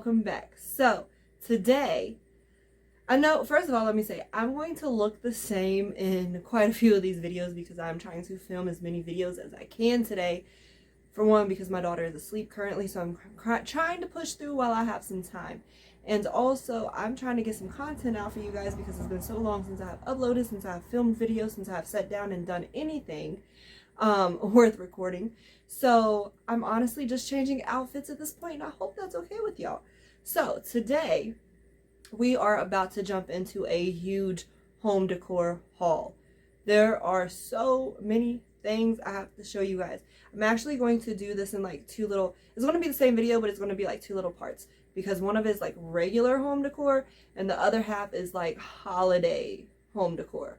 welcome back. So today, I know, first of all, let me say, I'm going to look the same in quite a few of these videos because I'm trying to film as many videos as I can today. For one, because my daughter is asleep currently, so I'm trying to push through while I have some time. And also, I'm trying to get some content out for you guys because it's been so long since I have uploaded, since I have filmed videos, since I have sat down and done anything worth recording. So I'm honestly just changing outfits at this point, and I hope that's okay with y'all. So today, we are about to jump into a huge home decor haul. There are so many things I have to show you guys. I'm actually going to do this in like two little, it's going to be the same video, but it's going to be like two little parts, because one of it is like regular home decor and the other half is like holiday home decor,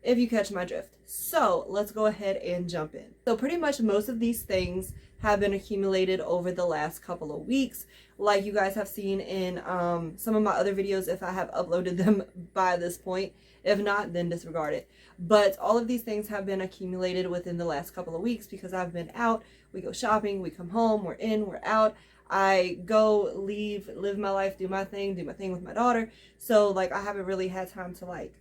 if you catch my drift. So let's go ahead and jump in. So pretty much most of these things have been accumulated over the last couple of weeks, like you guys have seen in some of my other videos if I have uploaded them by this point. If not, then disregard it. But all of these things have been accumulated within the last couple of weeks because I've been out. We go shopping, we come home, we're in, we're out. I go, leave, live my life, do my thing with my daughter. So like I haven't really had time to like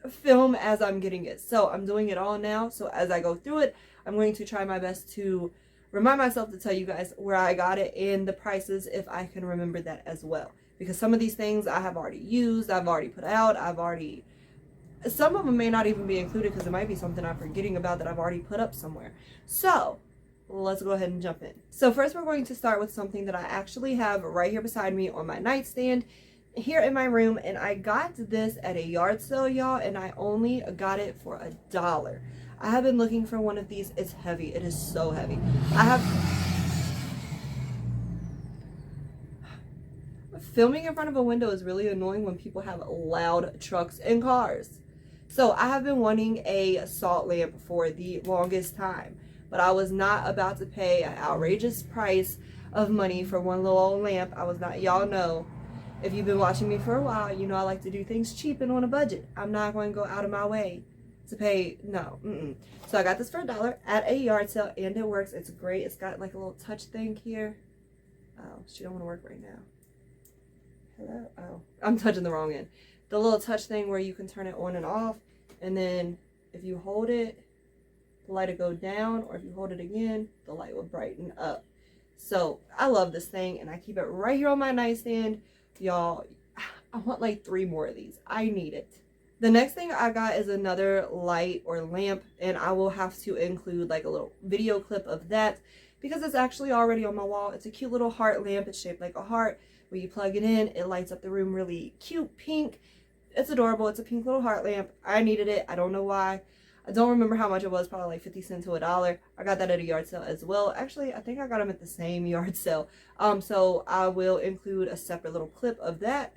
film as I'm getting it. So I'm doing it all now. So as I go through it, I'm going to try my best to remind myself to tell you guys where I got it and the prices if I can remember that as well. Because some of these things I have already used, I've already put out, some of them may not even be included because it might be something I'm forgetting about that I've already put up somewhere. So let's go ahead and jump in. So first we're going to start with something that I actually have right here beside me on my nightstand here in my room, and I got this at a yard sale, y'all, and I only got it for $1. I have been looking for one of these. It's heavy. It is so heavy. Filming in front of a window is really annoying when people have loud trucks and cars. So I have been wanting a salt lamp for the longest time, but I was not about to pay an outrageous price of money for one little old lamp. I was not, y'all know, if you've been watching me for a while, you know I like to do things cheap and on a budget. I'm not going to go out of my way to pay, no. So I got this for $1 at a yard sale, and it works. It's great. It's got like a little touch thing here. Oh, she don't want to work right now. Hello? Oh, I'm touching the wrong end. The little touch thing where you can turn it on and off, and then if you hold it, the light will go down, or if you hold it again, the light will brighten up. So I love this thing, and I keep it right here on my nightstand. Y'all, I want like 3 more of these. I need it. The next thing I got is another light or lamp, and I will have to include like a little video clip of that because it's actually already on my wall. It's a cute little heart lamp. It's shaped like a heart. When you plug it in, it lights up the room really cute pink. It's adorable. It's a pink little heart lamp. I needed it. I don't know why. I don't remember how much it was. Probably like 50 cents to $1. I got that at a yard sale as well. Actually, I think I got them at the same yard sale. So I will include a separate little clip of that.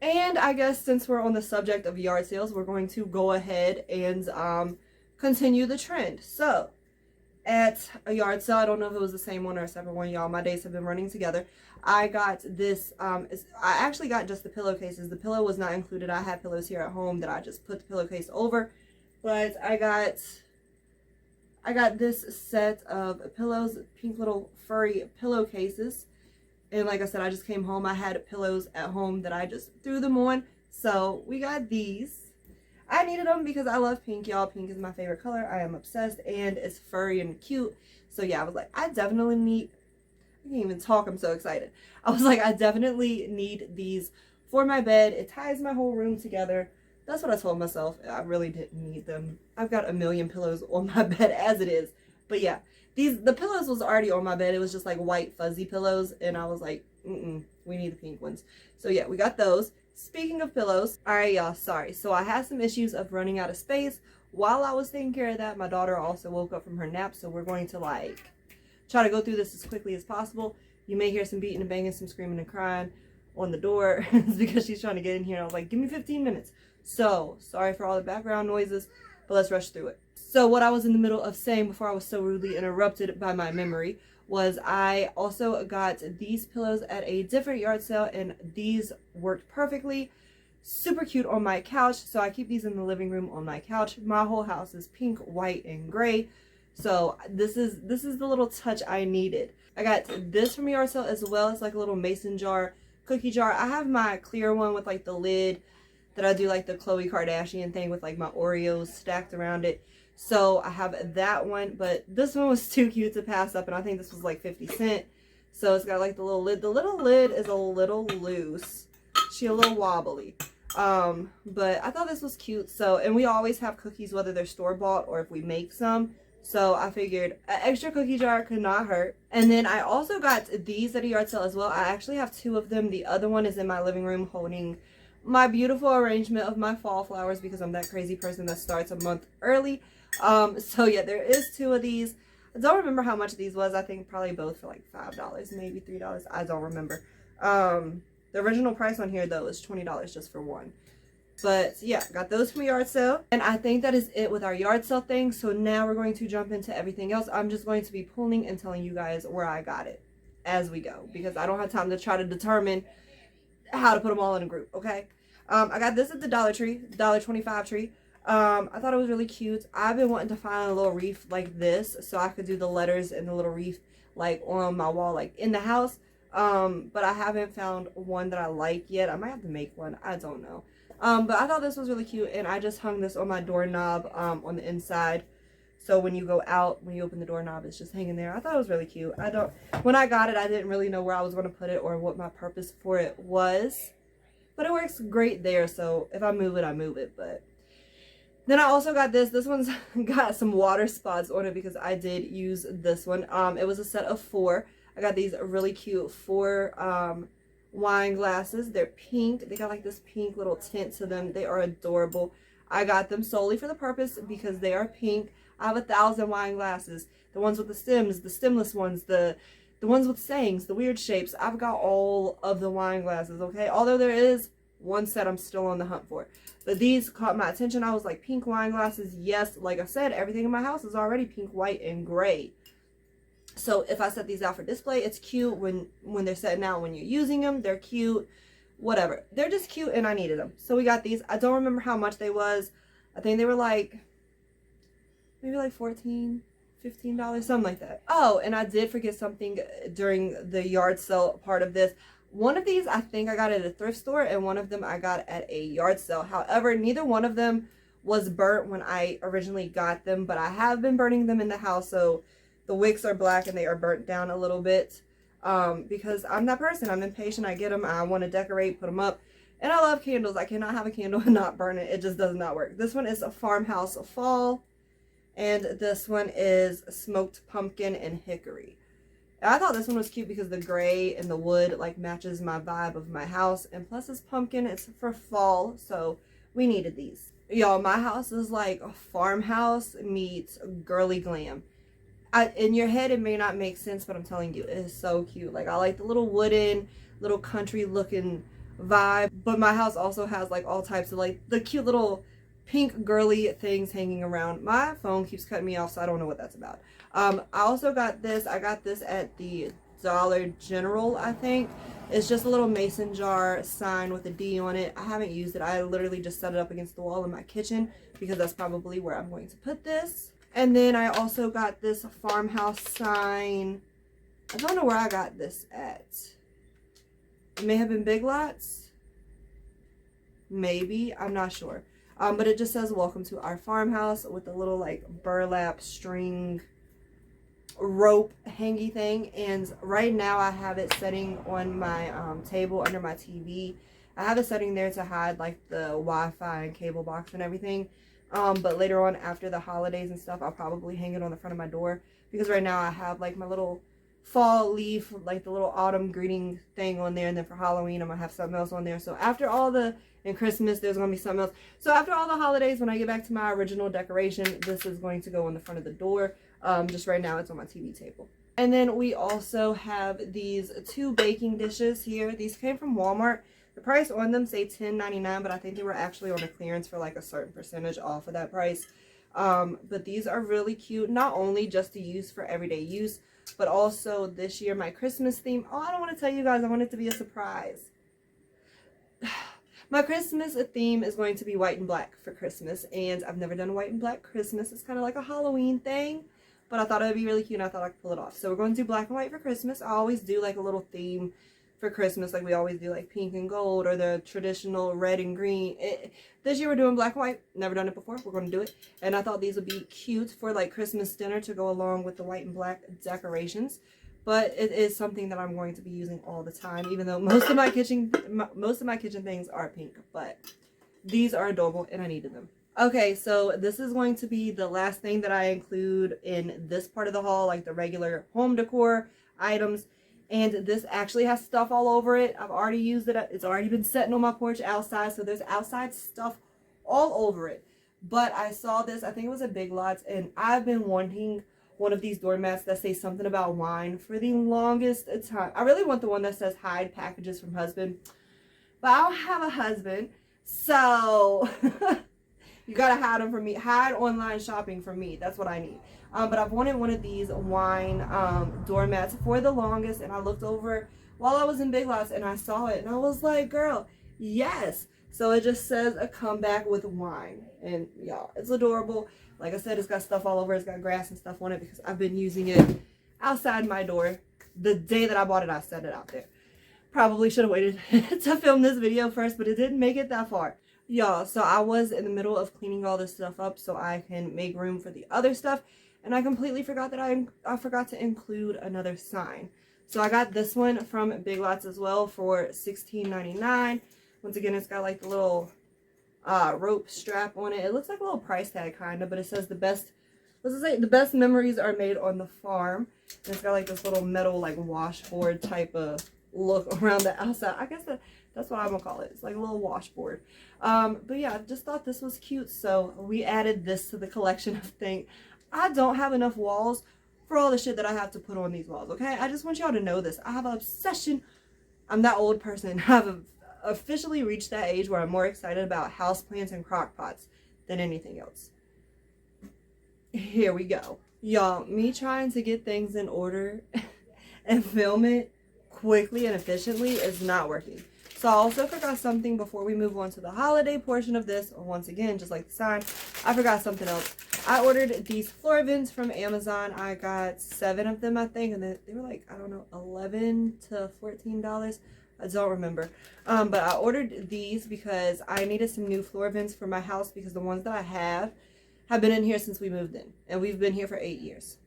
And I guess since we're on the subject of yard sales, we're going to go ahead and continue the trend. So at a yard sale, I don't know if it was the same one or a separate one, y'all. My days have been running together. I got this, I actually got just the pillowcases. The pillow was not included. I had pillows here at home that I just put the pillowcase over. But I got this set of pillows, pink little furry pillowcases. And like I said, I just came home. I had pillows at home that I just threw them on. So we got these. I needed them because I love pink, y'all. Pink is my favorite color. I am obsessed, and it's furry and cute. So yeah, I was like, I definitely need, I can't even talk. I'm so excited. I was like, I definitely need these for my bed. It ties my whole room together. That's what I told myself. I really didn't need them. I've got a million pillows on my bed as it is. But yeah, the pillows was already on my bed. It was just like white fuzzy pillows, and I was like, we need the pink ones. So yeah, we got those. Speaking of pillows, all right, y'all, sorry. So I had some issues of running out of space. While I was taking care of that, my daughter also woke up from her nap, so we're going to like try to go through this as quickly as possible. You may hear some beating and banging, some screaming and crying on the door. It's because she's trying to get in here, and I was like, give me 15 minutes. So sorry for all the background noises, but let's rush through it. So what I was in the middle of saying before I was so rudely interrupted by my memory was I also got these pillows at a different yard sale, and these worked perfectly. Super cute on my couch. So I keep these in the living room on my couch. My whole house is pink, white, and gray. So this is the little touch I needed. I got this from yard sale as well. It's like a little mason jar, cookie jar. I have my clear one with like the lid that I do like the Khloe Kardashian thing with like my Oreos stacked around it. So I have that one, but this one was too cute to pass up, and I think this was like 50 cents. So it's got like the little lid. The little lid is a little loose. She a little wobbly. But I thought this was cute. So, and we always have cookies, whether they're store-bought or if we make some. So I figured an extra cookie jar could not hurt. And then I also got these at a yard sale as well. I actually have 2 of them. The other one is in my living room holding my beautiful arrangement of my fall flowers because I'm that crazy person that starts a month early. So yeah, there is 2 of these. I don't remember how much these was. I think probably both for like $5, maybe $3. I don't remember. The original price on here though is $20 just for one. But yeah, got those from a yard sale. And I think that is it with our yard sale thing. So now we're going to jump into everything else. I'm just going to be pulling and telling you guys where I got it as we go, because I don't have time to try to determine how to put them all in a group, okay? I got this at the Dollar Tree, $1.25 tree. I thought it was really cute. I've been wanting to find a little wreath like this so I could do the letters and the little wreath like on my wall, like in the house. But I haven't found one that I like yet. I might have to make one. I don't know. But I thought this was really cute, and I just hung this on my doorknob on the inside. So when you go out, when you open the doorknob, it's just hanging there. I thought it was really cute. When I got it, I didn't really know where I was going to put it or what my purpose for it was. But it works great there, so if I move it, I move it. But then I also got this. This one's got some water spots on it because I did use this one. It was a set of 4. I got these really cute 4 wine glasses. They're pink. They got like this pink little tint to them. They are adorable. I got them solely for the purpose because they are pink. I have 1,000 wine glasses. The ones with the stems, the stemless ones, the ones with sayings, the weird shapes. I've got all of the wine glasses, okay? Although there is one set I'm still on the hunt for. But these caught my attention. I was like, pink wine glasses, yes. Like I said, everything in my house is already pink, white, and gray. So if I set these out for display, it's cute when they're setting out. When you're using them, they're cute. Whatever. They're just cute, and I needed them. So we got these. I don't remember how much they was. I think they were like, maybe like $14, $15, something like that. Oh, and I did forget something during the yard sale part of this. One of these I think I got at a thrift store, and one of them I got at a yard sale. However, neither one of them was burnt when I originally got them, but I have been burning them in the house, so the wicks are black and they are burnt down a little bit because I'm that person. I'm impatient. I get them. I want to decorate, put them up. And I love candles. I cannot have a candle and not burn it. It just does not work. This one is a farmhouse fall. And this one is smoked pumpkin and hickory. And I thought this one was cute because the gray and the wood like matches my vibe of my house. And plus it's pumpkin. It's for fall. So we needed these. Y'all, my house is like a farmhouse meets girly glam. In your head it may not make sense, but I'm telling you, it is so cute. Like I like the little wooden, little country looking vibe, but my house also has like all types of like the cute little pink girly things hanging around. My phone keeps cutting me off, so I don't know what that's about. I also got this. I got this at the Dollar General, I think. It's just a little mason jar sign with a D on it. I haven't used it. I literally just set it up against the wall in my kitchen because that's probably where I'm going to put this. And then I also got this farmhouse sign. I don't know where I got this at. It may have been Big Lots. Maybe. I'm not sure. But it just says, welcome to our farmhouse, with a little like burlap string rope hangy thing. And right now I have it setting on my table under my TV. I have it setting there to hide like the Wi-Fi and cable box and everything. But later on, after the holidays and stuff, I'll probably hang it on the front of my door, because right now I have like my little fall leaf, like the little autumn greeting thing on there, and then for Halloween I'm gonna have something else on there. So after all and Christmas there's gonna be something else. So after all the holidays, when I get back to my original decoration, this is going to go on the front of the door. Just right now it's on my TV table. And then we also have these 2 baking dishes here. These came from Walmart. The price on them say $10.99, but I think they were actually on a clearance for like a certain percentage off of that price. But these are really cute, not only just to use for everyday use, but also this year my Christmas theme. Oh, I don't want to tell you guys. I want it to be a surprise. My Christmas theme is going to be white and black for Christmas, and I've never done a white and black Christmas. It's kind of like a Halloween thing, but I thought it would be really cute and I thought I could pull it off. So we're going to do black and white for Christmas. I always do like a little theme for Christmas, like we always do, like pink and gold or the traditional red and green. This year we're doing black and white. Never done it before. We're going to do it. And I thought these would be cute for like Christmas dinner to go along with the white and black decorations. But it is something that I'm going to be using all the time, even though most of my kitchen things are pink. But these are adorable and I needed them. Okay, so this is going to be the last thing that I include in this part of the haul, like the regular home decor items. And this actually has stuff all over it. I've already used it. It's already been sitting on my porch outside, so there's outside stuff all over it. But I saw this, I think it was at Big Lots, and I've been wanting one of these doormats that say something about wine for the longest time. I really want the one that says hide packages from husband, but I don't have a husband, so you gotta hide them from me. Hide online shopping from me. That's what I need. But I've wanted one of these wine doormats for the longest, and I looked over while I was in Big Lots and I saw it and I was like, girl, yes. So it just says a comeback with wine, and y'all, it's adorable. Like I said, it's got stuff all over. It's got grass and stuff on it because I've been using it outside my door. The day that I bought it, I set it out there. Probably should have waited to film this video first, but it didn't make it that far. Y'all, so I was in the middle of cleaning all this stuff up so I can make room for the other stuff. And I completely forgot that I forgot to include another sign. So I got this one from Big Lots as well for $16.99. Once again, it's got like the little rope strap on it. It looks like a little price tag kind of, but it says the best, what's it say? The best memories are made on the farm. And it's got like this little metal like washboard type of look around the outside. I guess that's what I'm gonna call it. It's like a little washboard. But yeah, I just thought this was cute, so we added this to the collection of things. I don't have enough walls for all the shit that I have to put on these walls, okay? I just want y'all to know this. I have an obsession. I'm that old person. I've officially reached that age where I'm more excited about houseplants and crock pots than anything else. Here we go. Y'all, me trying to get things in order and film it quickly and efficiently is not working. So I also forgot something before we move on to the holiday portion of this. Once again, just like the sign, I forgot something else. I ordered these floor vents from Amazon. I got 7 of them, I think, and they were like, I don't know, $11 to $14. I don't remember. But I ordered these because I needed some new floor vents for my house because the ones that I have been in here since we moved in, and we've been here for 8 years.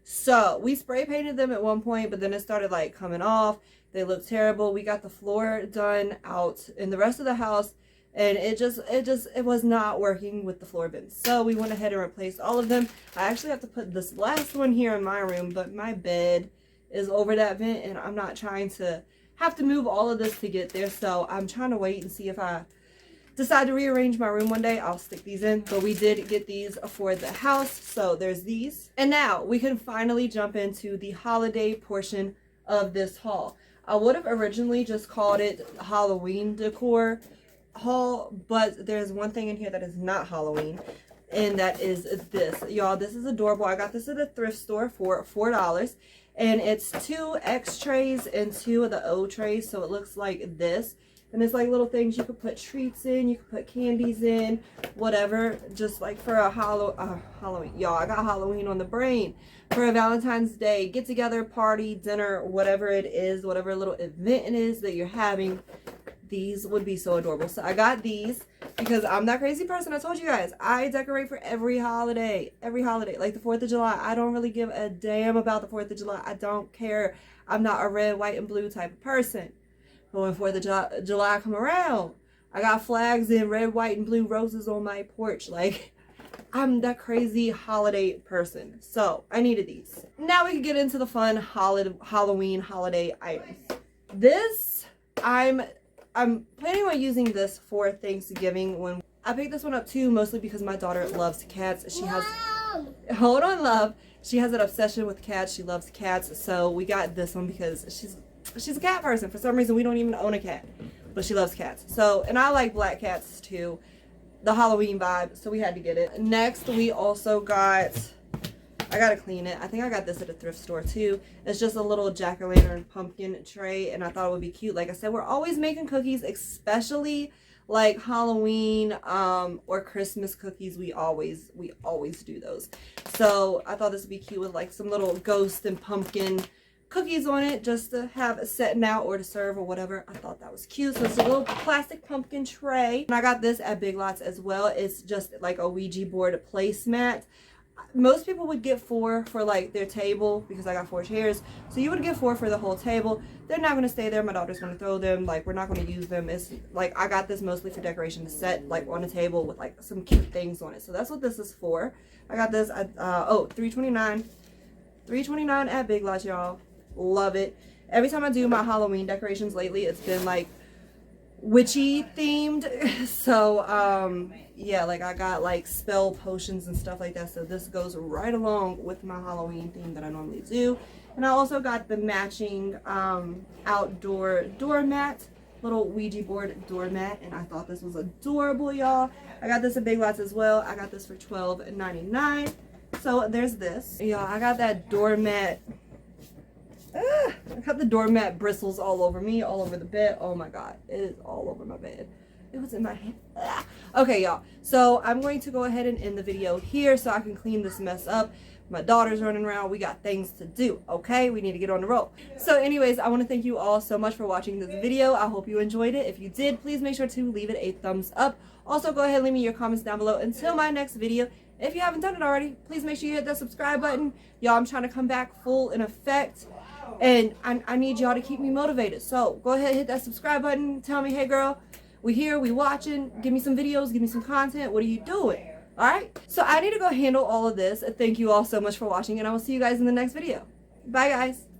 So we spray painted them at one point, but then it started like coming off. They look terrible. We got the floor done out in the rest of the house, and it was not working with the floor vents. So we went ahead and replaced all of them. I actually have to put this last one here in my room, but my bed is over that vent, and I'm not trying to have to move all of this to get there. So I'm trying to wait and see if I decide to rearrange my room one day, I'll stick these in. But we did get these for the house, so there's these. And now we can finally jump into the holiday portion of this haul. I would have originally just called it Halloween decor haul, but there's one thing in here that is not Halloween, and that is this. Y'all, this is adorable. I got this at a thrift store for $4, and it's 2 X trays and 2 of the O trays, so it looks like this. And it's like little things you could put treats in, you could put candies in, whatever, just like for a Halloween. Y'all, I got Halloween on the brain. For a Valentine's Day get-together, party, dinner, whatever it is, whatever little event it is that you're having, these would be so adorable. So I got these because I'm that crazy person. I told you guys, I decorate for every holiday, like the 4th of July. I don't really give a damn about the 4th of July. I don't care. I'm not a red, white, and blue type of person. But when 4th of July come around, I got flags and red, white, and blue roses on my porch. Like, I'm that crazy holiday person. So I needed these. Now we can get into the fun Halloween holiday items. This, I'm planning on using this for Thanksgiving. When I picked this one up too, mostly because my daughter loves cats. She has, hold on, love. She has an obsession with cats. She loves cats. So we got this one because she's a cat person. For some reason, we don't even own a cat, but she loves cats. So, and I like black cats too. The Halloween vibe, so we had to get it. Next, we also got I gotta clean it. I think I got this at a thrift store too. It's just a little jack-o'-lantern pumpkin tray, and I thought it would be cute. Like I said, we're always making cookies, especially like Halloween or Christmas cookies. We always do those. So I thought this would be cute with like some little ghost and pumpkin cookies on it, just to have setting out or to serve or whatever. I thought that was cute. So it's a little plastic pumpkin tray, and I got this at Big Lots as well. It's just like a Ouija board placemat. Most people would get 4 for like their table because I got 4 chairs, so you would get 4 for the whole table. They're not going to stay there. My daughter's going to throw them. Like, we're not going to use them. It's like I got this mostly for decoration to set like on a table with like some cute things on it. So that's what this is for. I got this at $3.29 at Big Lots, y'all. Love it. Every time I do my Halloween decorations lately, it's been like witchy themed. So yeah, like I got like spell potions and stuff like that, so this goes right along with my Halloween theme that I normally do. And I also got the matching outdoor doormat, little Ouija board doormat, and I thought this was adorable, y'all. I got this at Big Lots as well. I got this for $12.99. So there's this, y'all. I got that doormat. I got the doormat bristles all over me, all over the bed. Oh my god, it is all over my bed. It was in my hand. Okay, y'all, so I'm going to go ahead and end the video here so I can clean this mess up. My daughter's running around. We got things to do, okay? We need to get on the roll. So anyways, I want to thank you all so much for watching this video. I hope you enjoyed it. If you did, please make sure to leave it a thumbs up. Also, go ahead and leave me your comments down below. Until my next video, if you haven't done it already, please make sure you hit that subscribe button. Y'all, I'm trying to come back full in effect, and I need y'all to keep me motivated. So go ahead and hit that subscribe button. Tell me, hey girl, we here, we watching. Give me some videos, give me some content. What are you doing? All right, so I need to go handle all of this. Thank you all so much for watching, and I will see you guys in the next video. Bye, guys.